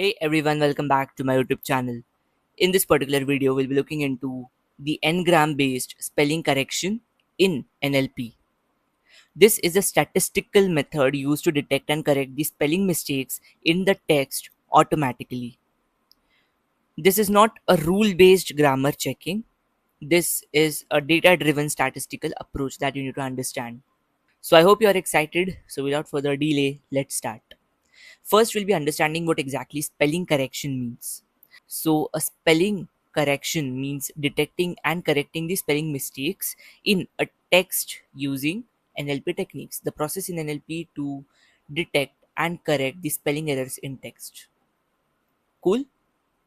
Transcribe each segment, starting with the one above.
Hey everyone, welcome back to my YouTube channel. In this particular video, we'll be looking into the n-gram based spelling correction in NLP. This is a statistical method used to detect and correct the spelling mistakes in the text automatically. This is not a rule based grammar checking. This is a data driven statistical approach that you need to understand. So I hope you are excited. So without further delay, let's start. First, we'll be understanding what exactly spelling correction means. So, a spelling correction means detecting and correcting the spelling mistakes in a text using NLP techniques. The process in NLP to detect and correct the spelling errors in text. Cool?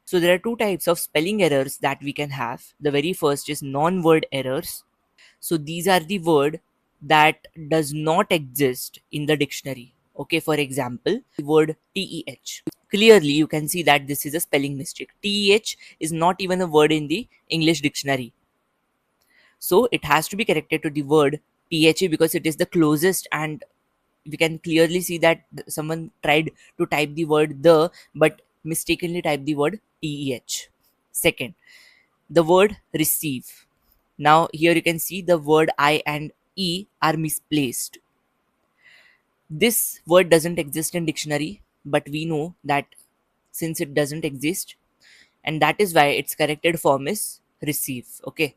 So, there are two types of spelling errors that we can have. The very first is non word errors. So, these are the word that does not exist in the dictionary. Okay, for example, the word TEH. Clearly, you can see that this is a spelling mistake. TEH is not even a word in the English dictionary. So, it has to be corrected to the word THA because it is the closest, and we can clearly see that someone tried to type the word the but mistakenly typed the word TEH. Second, the word receive. Now, here you can see the word I and E are misplaced. This word doesn't exist in dictionary, but we know that since it doesn't exist, and that is why its corrected form is receive. Okay,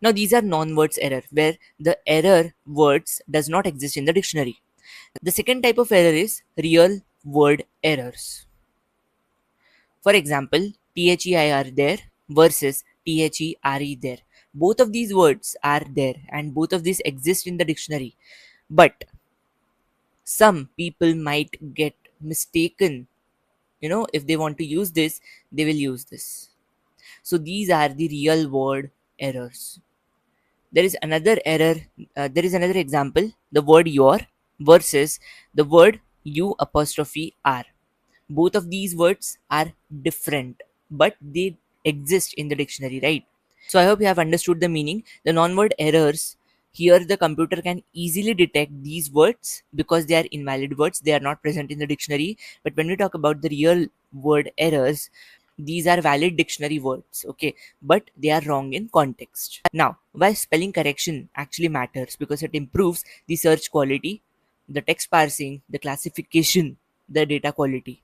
now these are non-words error where the error words does not exist in the dictionary. The second type of error is real word errors. For example, THEIR there versus THERE there. Both of these words are there and both of these exist in the dictionary, but some people might get mistaken. If they want to use this, they will use this. So these are the real word errors. There is another error. There is another example: the word your versus the word you apostrophe r. Both of these words are different, but they exist in the dictionary, right? So I hope you have understood the meaning. The non-word errors, here the computer can easily detect these words because they are invalid words. They are not present in the dictionary. But when we talk about the real word errors, these are valid dictionary words, okay, but they are wrong in context. Now, why spelling correction actually matters? Because it improves the search quality, the text parsing, the classification, the data quality.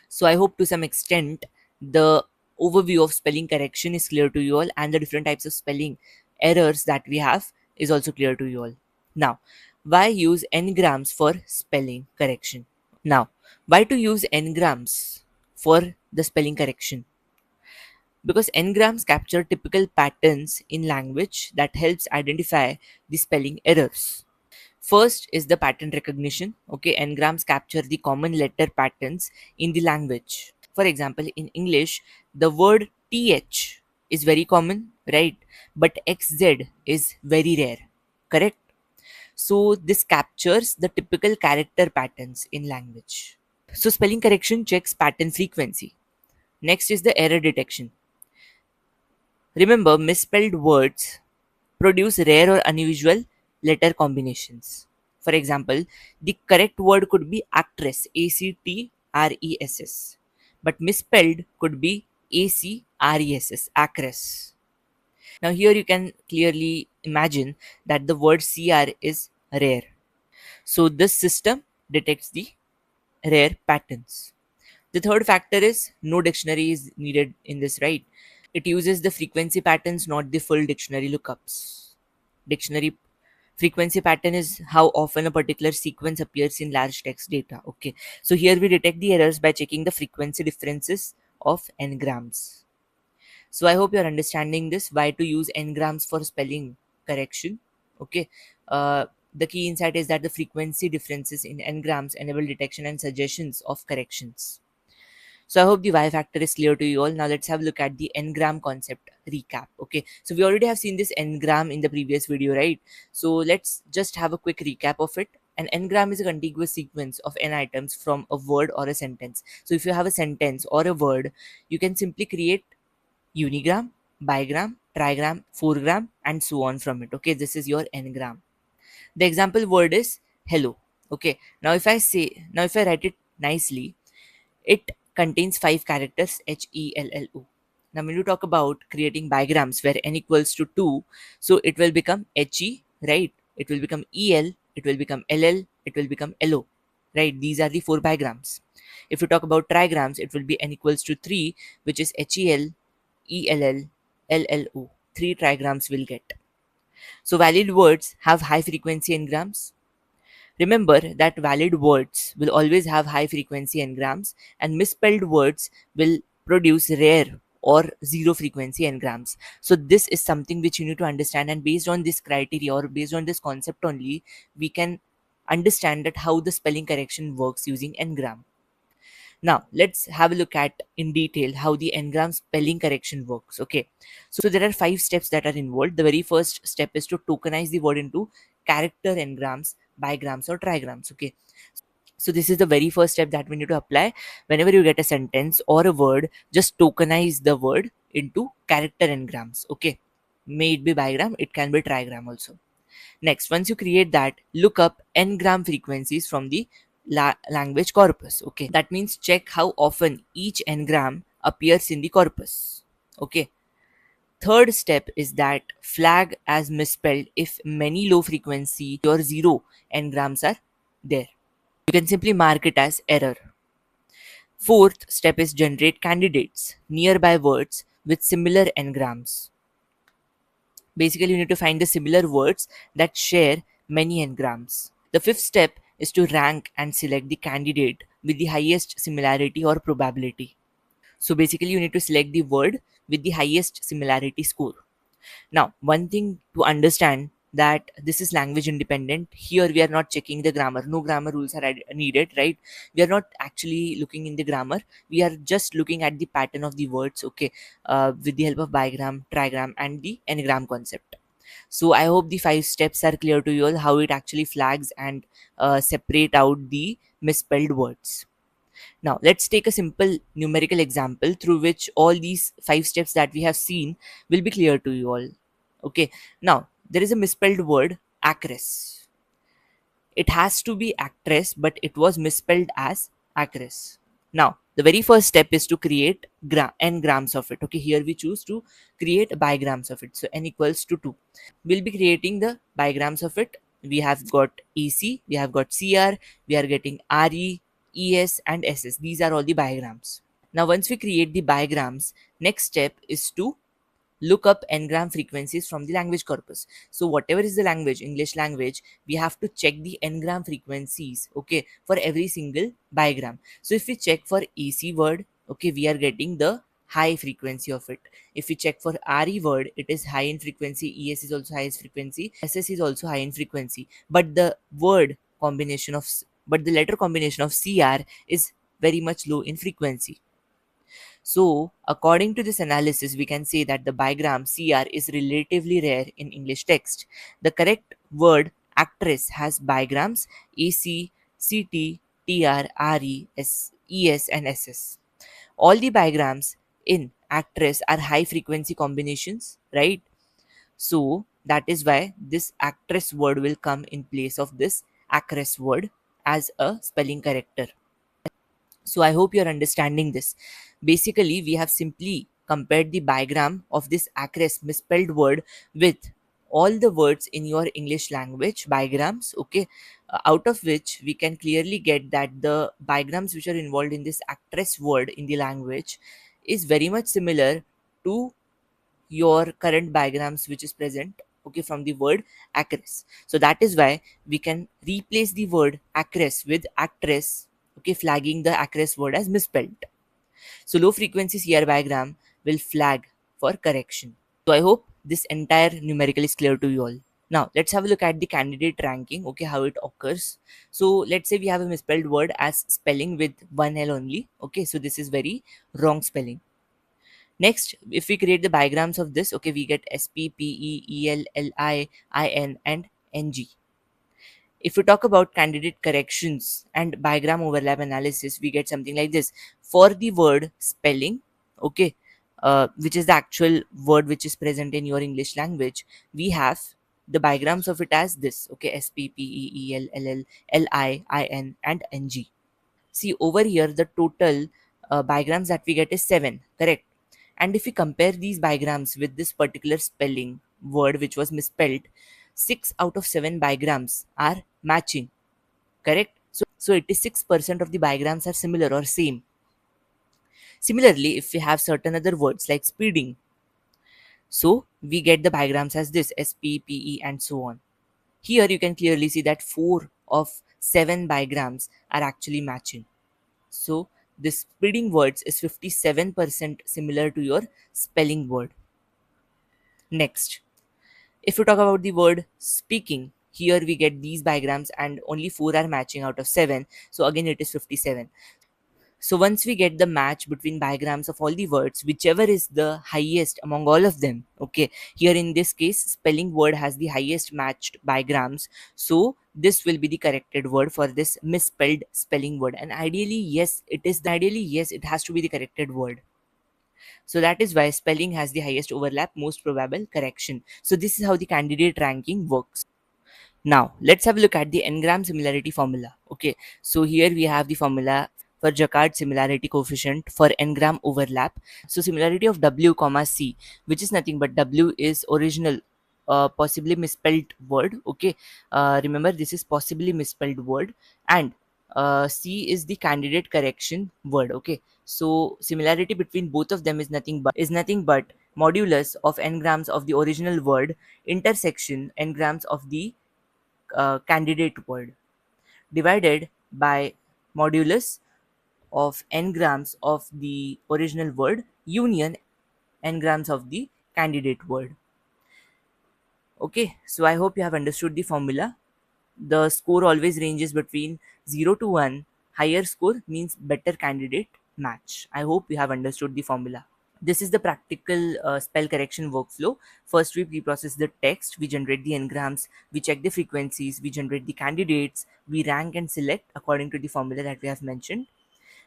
So I hope to some extent the overview of spelling correction is clear to you all, and the different types of spelling errors that we have is also clear to you all. Now, why use n-grams for spelling correction? Now, why to use n-grams for the spelling correction? Because n-grams capture typical patterns in language that helps identify the spelling errors. First is the pattern recognition. Okay, n-grams capture the common letter patterns in the language. For example, in English, the word th is very common, right? But xz is very rare, correct? So this captures the typical character patterns in language. So spelling correction checks pattern frequency. Next is the error detection. Remember, misspelled words produce rare or unusual letter combinations. For example, the correct word could be actress, ACTRESS, but misspelled could be ACRESS, actress. Now, here you can clearly imagine that the word CR is rare. So, this system detects the rare patterns. The third factor is no dictionary is needed in this, right? It uses the frequency patterns, not the full dictionary lookups. Dictionary frequency pattern is how often a particular sequence appears in large text data. Okay, so here we detect the errors by checking the frequency differences of n-grams. So I hope you're understanding this, why to use n-grams for spelling correction. Okay, the key insight is that the frequency differences in n-grams enable detection and suggestions of corrections. So I hope the Y factor is clear to you all. Now let's have a look at the n-gram concept recap. Okay, so we already have seen this n-gram in the previous video, right? So let's just have a quick recap of it. An n-gram is a contiguous sequence of n items from a word or a sentence. So if you have a sentence or a word, you can simply create unigram, bigram, trigram, fourgram, and so on from it. Okay, this is your n-gram. The example word is hello. Okay, now if I write it nicely, it contains 5 characters HELLO. Now, when you talk about creating bigrams where n equals to 2, so it will become HE, right? It will become EL, it will become LL, it will become LO, right? These are the 4 bigrams. If you talk about trigrams, it will be n equals to 3, which is HEL, ELL, LLO. 3 trigrams will get. So, valid words have high frequency engrams. Remember that valid words will always have high frequency engrams, and misspelled words will produce rare or zero frequency engrams. So this is something which you need to understand, and based on this criteria or based on this concept only, we can understand that how the spelling correction works using engram. Now, let's have a look at in detail how the n-gram spelling correction works. Okay, so there are 5 steps that are involved. The very first step is to tokenize the word into character n-grams, bigrams, or trigrams. Okay, so this is the very first step that we need to apply. Whenever you get a sentence or a word, just tokenize the word into character n-grams. Okay, may it be bigram, it can be trigram also. Next, once you create that, look up n-gram frequencies from the language corpus. Okay, that means check how often each n-gram appears in the corpus. Okay, third step is that flag as misspelled if many low frequency or zero n-grams are there. You can simply mark it as error. Fourth step is generate candidates, nearby words with similar n-grams. Basically, you need to find the similar words that share many n-grams. The fifth step is to rank and select the candidate with the highest similarity or probability. So basically, you need to select the word with the highest similarity score. Now, one thing to understand that this is language independent. Here we are not checking the grammar. No grammar rules are needed, right? We are not actually looking in the grammar. We are just looking at the pattern of the words, okay, with the help of bigram, trigram, and the n-gram concept. So I hope the 5 steps are clear to you all how it actually flags and separate out the misspelled words. Now, let's take a simple numerical example through which all these 5 steps that we have seen will be clear to you all. Okay, now there is a misspelled word actress. It has to be actress, but it was misspelled as actress. Now, the very first step is to create n grams of it. Okay, here we choose to create bigrams of it. So n equals to 2. We'll be creating the bigrams of it. We have got EC, we have got CR, we are getting RE, ES, and SS. These are all the bigrams. Now, once we create the bigrams, next step is to look up n-gram frequencies from the language corpus. So whatever is the language, English language, we have to check the n-gram frequencies, okay, for every single bigram. So if we check for EC word, okay, we are getting the high frequency of it. If we check for RE word, it is high in frequency, ES is also highest frequency, SS is also high in frequency, but the word combination of but the letter combination of CR is very much low in frequency. So, according to this analysis, we can say that the bigram CR is relatively rare in English text. The correct word actress has bigrams AC, CT, TR, RE, ES, and SS. All the bigrams in actress are high frequency combinations, right? So, that is why this actress word will come in place of this actress word as a spelling character. So I hope you're understanding this. Basically, we have simply compared the bigram of this acres misspelled word with all the words in your English language bigrams, okay, out of which we can clearly get that the bigrams which are involved in this actress word in the language is very much similar to your current bigrams which is present, okay, from the word actress. So that is why we can replace the word actress with actress, okay, flagging the actress word as misspelled. So low frequency CR bigram will flag for correction. So I hope this entire numerical is clear to you all. Now let's have a look at the candidate ranking, okay, how it occurs. So let's say we have a misspelled word as spelling with one L only, okay, so this is very wrong spelling. Next, if we create the bigrams of this, okay, we get SP, PE, EL, LI, IN, and NG. If we talk about candidate corrections and bigram overlap analysis, we get something like this. For the word spelling, okay, which is the actual word which is present in your English language, we have the bigrams of it as this, okay, SPPEELLLLIIN and NG. See over here, the total bigrams that we get is 7, correct? And if we compare these bigrams with this particular spelling word which was misspelled, 6 out of 7 bigrams are matching, correct? So 86% of the bigrams are similar or same. Similarly, if we have certain other words like speeding, so we get the bigrams as this, SPPE and so on. Here you can clearly see that 4 of 7 bigrams are actually matching. So this speeding words is 57% similar to your spelling word. Next, if you talk about the word speaking, here we get these bigrams and only 4 are matching out of 7. So again it is 57. So once we get the match between bigrams of all the words, whichever is the highest among all of them, okay, here in this case, spelling word has the highest matched bigrams. So this will be the corrected word for this misspelled spelling word. And ideally, yes, it has to be the corrected word. So that is why spelling has the highest overlap, most probable correction. So this is how the candidate ranking works. Now, let's have a look at the n-gram similarity formula. Okay, so here we have the formula for Jaccard similarity coefficient for n-gram overlap. So similarity of W comma C, which is nothing but W is original possibly misspelled word. Okay, remember this is possibly misspelled word, and C is the candidate correction word. Okay, so similarity between both of them is nothing but modulus of n-grams of the original word intersection n-grams of the candidate word divided by modulus of n-grams of the original word union n-grams of the candidate word. Okay, so I hope you have understood the formula. The score always ranges between 0 to 1. Higher score means better candidate match. I hope you have understood the formula. This is the practical spell correction workflow. First, we pre-process the text, we generate the n-grams, we check the frequencies, we generate the candidates, we rank and select according to the formula that we have mentioned.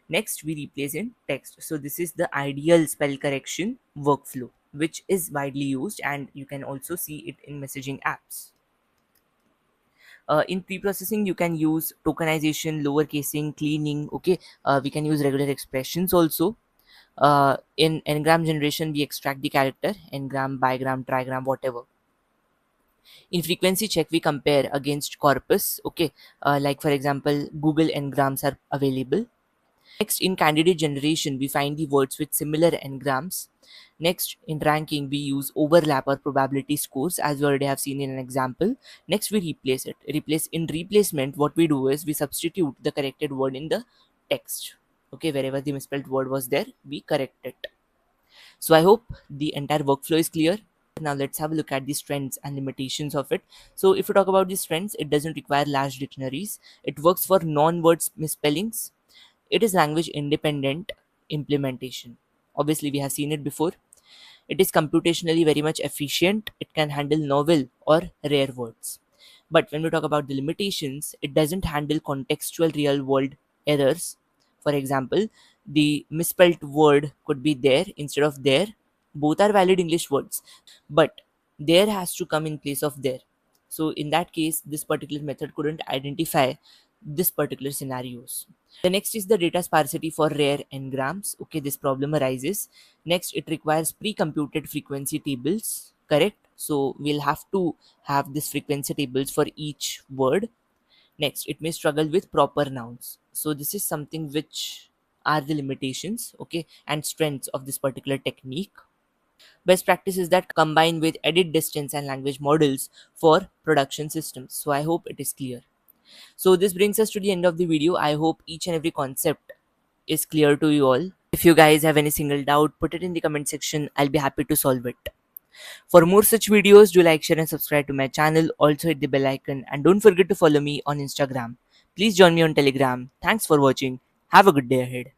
Next, we replace in text. So this is the ideal spell correction workflow, which is widely used, and you can also see it in messaging apps. In pre-processing, you can use tokenization, lower casing, cleaning. Okay, we can use regular expressions also. In n-gram generation, we extract the character n-gram, bigram, trigram, whatever. In frequency check, we compare against corpus. Okay, like for example, Google n-grams are available. Next, in candidate generation, we find the words with similar n-grams. Next, in ranking, we use overlap or probability scores, as we already have seen in an example. Next, we replace it. In replacement, what we do is we substitute the corrected word in the text. Okay, wherever the misspelled word was there, we correct it. So I hope the entire workflow is clear. Now let's have a look at the strengths and limitations of it. So if you talk about the strengths, it doesn't require large dictionaries. It works for non-word misspellings. It is language independent implementation. Obviously, we have seen it before. It is computationally very much efficient. It can handle novel or rare words. But when we talk about the limitations, it doesn't handle contextual real world errors. For example, the misspelled word could be there instead of there. Both are valid English words, but there has to come in place of there. So in that case, this particular method couldn't identify this particular scenarios. The next is the data sparsity for rare n-grams. Okay, this problem arises. Next, it requires pre-computed frequency tables, correct? So we'll have to have this frequency tables for each word. Next, it may struggle with proper nouns. So this is something which are the limitations, okay, and strengths of this particular technique. Best practice is that combine with edit distance and language models for production systems. So I hope it is clear. So this brings us to the end of the video. I hope each and every concept is clear to you all. If you guys have any single doubt, put it in the comment section. I'll be happy to solve it. For more such videos, do like, share and subscribe to my channel. Also hit the bell icon and don't forget to follow me on Instagram. Please join me on Telegram. Thanks for watching. Have a good day ahead.